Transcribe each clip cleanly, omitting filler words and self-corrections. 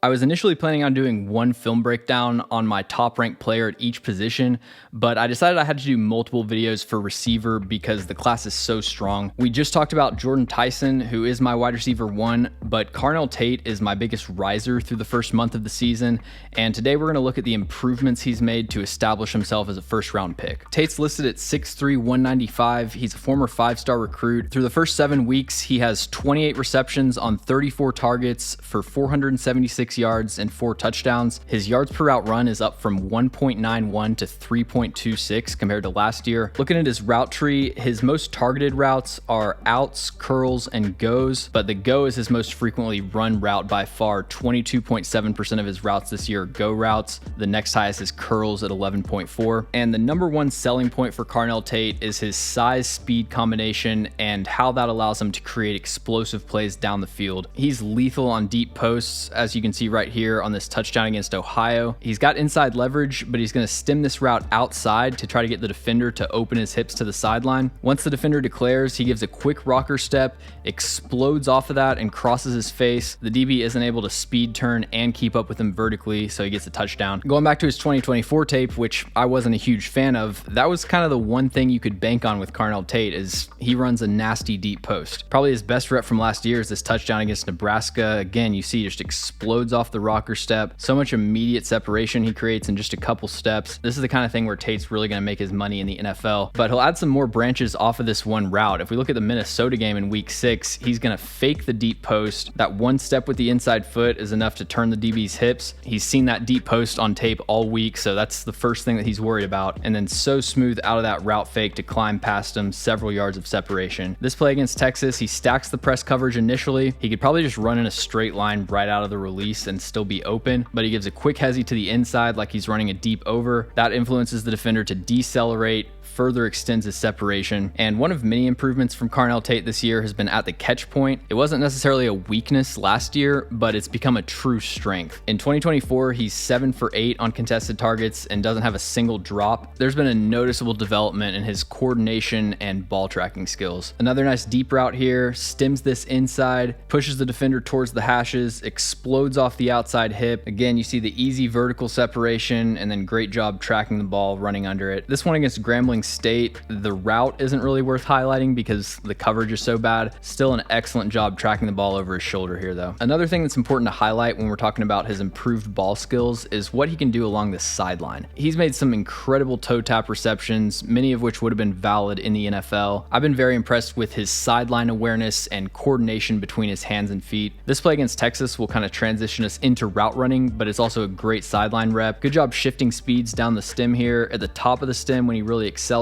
I was initially planning on doing one film breakdown on my top ranked player at each position, but I decided I had to do multiple videos for receiver because the class is so strong. We just talked about Jordan Tyson, who is my wide receiver 1, but Carnell Tate is my biggest riser through the first month of the season, and today we're going to look at the improvements he's made to establish himself as a first-round pick. Tate's listed at 6'3", 195. He's a former 5-star recruit. Through the first 7 weeks, he has 28 receptions on 34 targets for 476 yards and 4 touchdowns. His yards per route run is up from 1.91 to 3.26 compared to last year. Looking at his route tree, his most targeted routes are outs, curls, and goes, but the go is his most frequently run route by far. 22.7% of his routes this year are go routes. The next highest is curls at 11.4. And the number one selling point for Carnell Tate is his size-speed combination and how that allows him to create explosive plays down the field. He's lethal on deep posts, as you can see right here on this touchdown against Ohio. He's got inside leverage, but he's going to stem this route outside to try to get the defender to open his hips to the sideline. Once the defender declares, he gives a quick rocker step, explodes off of that, and crosses his face. The DB isn't able to speed turn and keep up with him vertically, so he gets a touchdown. Going back to his 2024 tape, which I wasn't a huge fan of, that was kind of the one thing you could bank on with Carnell Tate, is he runs a nasty deep post. Probably his best rep from last year is this touchdown against Nebraska. Again, you see he just explodes off the rocker step. So much immediate separation he creates in just a couple steps. This is the kind of thing where Tate's really going to make his money in the NFL, but he'll add some more branches off of this one route. If we look at the Minnesota game in week 6, he's going to fake the deep post. That one step with the inside foot is enough to turn the DB's hips. He's seen that deep post on tape all week, so that's the first thing that he's worried about. And then so smooth out of that route fake to climb past him, several yards of separation. This play against Texas, he stacks the press coverage initially. He could probably just run in a straight line right out of the release and still be open, but he gives a quick hezzy to the inside like he's running a deep over. That influences the defender to decelerate, further extends his separation. And one of many improvements from Carnell Tate this year has been at the catch point. It wasn't necessarily a weakness last year, but it's become a true strength. In 2024, he's 7 for 8 on contested targets and doesn't have a single drop. There's been a noticeable development in his coordination and ball tracking skills. Another nice deep route here, stems this inside, pushes the defender towards the hashes, explodes off the outside hip. Again, you see the easy vertical separation and then great job tracking the ball, running under it. This one against Grambling State, the route isn't really worth highlighting because the coverage is so bad. Still an excellent job tracking the ball over his shoulder here though. Another thing that's important to highlight when we're talking about his improved ball skills is what he can do along the sideline. He's made some incredible toe tap receptions, many of which would have been valid in the NFL. I've been very impressed with his sideline awareness and coordination between his hands and feet. This play against Texas will kind of transition us into route running, but it's also a great sideline rep. Good job shifting speeds down the stem here. At the top of the stem when he really accelerates,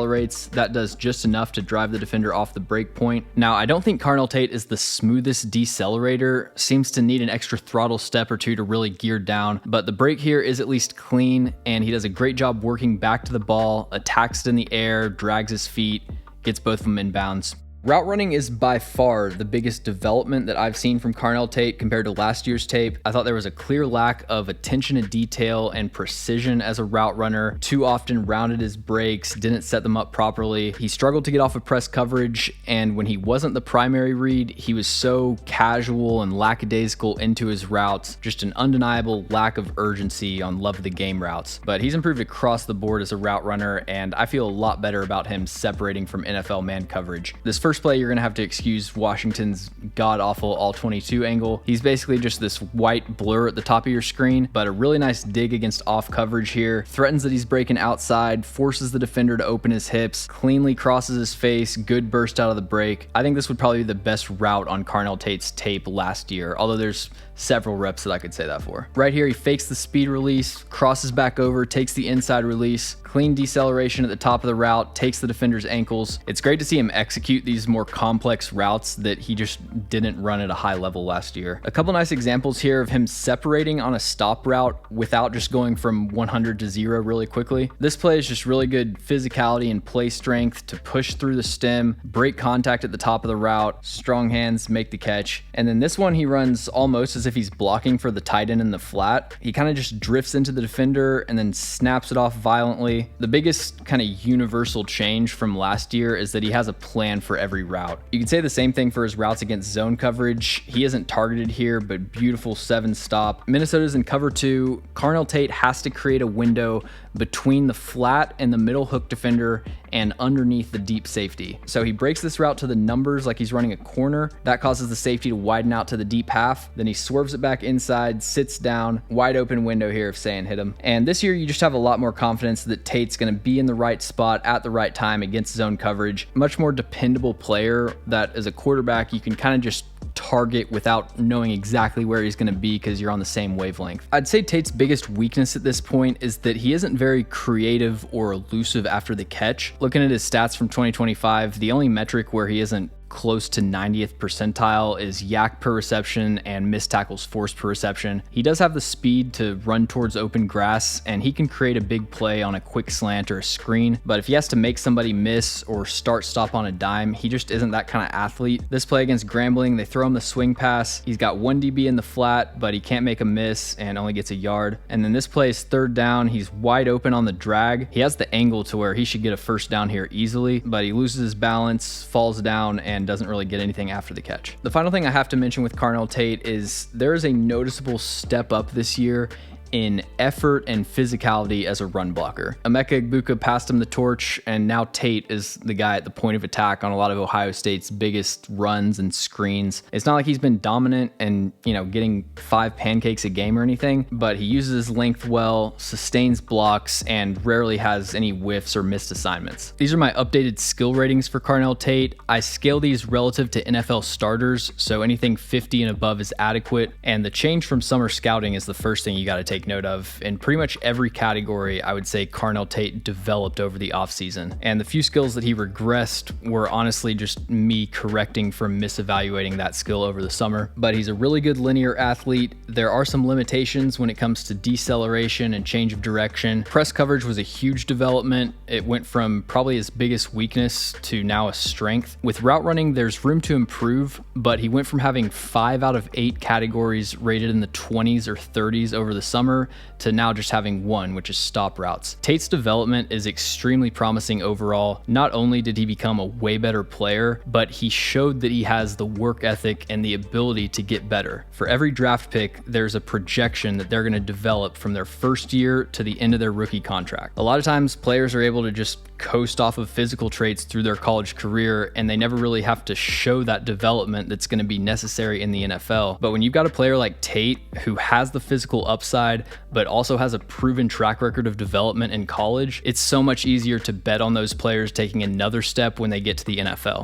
that does just enough to drive the defender off the break point. Now, I don't think Carnell Tate is the smoothest decelerator, seems to need an extra throttle step or two to really gear down, but the break here is at least clean, and he does a great job working back to the ball, attacks it in the air, drags his feet, gets both of them inbounds. Route running is by far the biggest development that I've seen from Carnell Tate compared to last year's tape. I thought there was a clear lack of attention to detail and precision as a route runner. Too often rounded his breaks, didn't set them up properly. He struggled to get off of press coverage, and when he wasn't the primary read, he was so casual and lackadaisical into his routes. Just an undeniable lack of urgency on love of the game routes. But he's improved across the board as a route runner, and I feel a lot better about him separating from NFL man coverage. This first play, you're going to have to excuse Washington's god-awful all-22 angle. He's basically just this white blur at the top of your screen, but a really nice dig against off coverage here. Threatens that he's breaking outside, forces the defender to open his hips, cleanly crosses his face, good burst out of the break. I think this would probably be the best route on Carnell Tate's tape last year, although there's several reps that I could say that for. Right here, he fakes the speed release, crosses back over, takes the inside release, clean deceleration at the top of the route, takes the defender's ankles. It's great to see him execute these more complex routes that he just didn't run at a high level last year. A couple nice examples here of him separating on a stop route without just going from 100 to 0 really quickly. This play is just really good physicality and play strength to push through the stem, break contact at the top of the route, strong hands, make the catch. And then this one he runs almost as as if he's blocking for the tight end in the flat. He kind of just drifts into the defender and then snaps it off violently. The biggest kind of universal change from last year is that he has a plan for every route. You can say the same thing for his routes against zone coverage. He isn't targeted here, but beautiful 7-stop. Minnesota's in cover 2. Carnell Tate has to create a window between the flat and the middle hook defender and underneath the deep safety. So he breaks this route to the numbers like he's running a corner. That causes the safety to widen out to the deep half. Then he swerves it back inside, sits down, wide open window here if Sayin hit him. And this year you just have a lot more confidence that Tate's gonna be in the right spot at the right time against zone coverage. Much more dependable player that as a quarterback you can kind of just target without knowing exactly where he's going to be because you're on the same wavelength. I'd say Tate's biggest weakness at this point is that he isn't very creative or elusive after the catch. Looking at his stats from 2025, the only metric where he isn't close to 90th percentile is yak per reception and missed tackles forced per reception. He does have the speed to run towards open grass, and he can create a big play on a quick slant or a screen, but if he has to make somebody miss or stop on a dime, he just isn't that kind of athlete. This play against Grambling, they throw him the swing pass. He's got 1 DB in the flat, but he can't make a miss and only gets a yard. And then this play is 3rd down. He's wide open on the drag. He has the angle to where he should get a 1st down here easily, but he loses his balance, falls down, and doesn't really get anything after the catch. The final thing I have to mention with Carnell Tate is there is a noticeable step up this year in effort and physicality as a run blocker. Emeka Egbuka passed him the torch, and now Tate is the guy at the point of attack on a lot of Ohio State's biggest runs and screens. It's not like he's been dominant and, getting 5 pancakes a game or anything, but he uses his length well, sustains blocks, and rarely has any whiffs or missed assignments. These are my updated skill ratings for Carnell Tate. I scale these relative to NFL starters, so anything 50 and above is adequate, and the change from summer scouting is the first thing you got to take note of. In pretty much every category, I would say Carnell Tate developed over the offseason. And the few skills that he regressed were honestly just me correcting from misevaluating that skill over the summer. But he's a really good linear athlete. There are some limitations when it comes to deceleration and change of direction. Press coverage was a huge development. It went from probably his biggest weakness to now a strength. With route running, there's room to improve, but he went from having 5 out of 8 categories rated in the 20s or 30s over the summer to now just having 1, which is stop routes. Tate's development is extremely promising overall. Not only did he become a way better player, but he showed that he has the work ethic and the ability to get better. For every draft pick, there's a projection that they're going to develop from their first year to the end of their rookie contract. A lot of times players are able to just coast off of physical traits through their college career, and they never really have to show that development that's going to be necessary in the NFL. But when you've got a player like Tate who has the physical upside, but also has a proven track record of development in college, it's so much easier to bet on those players taking another step when they get to the NFL.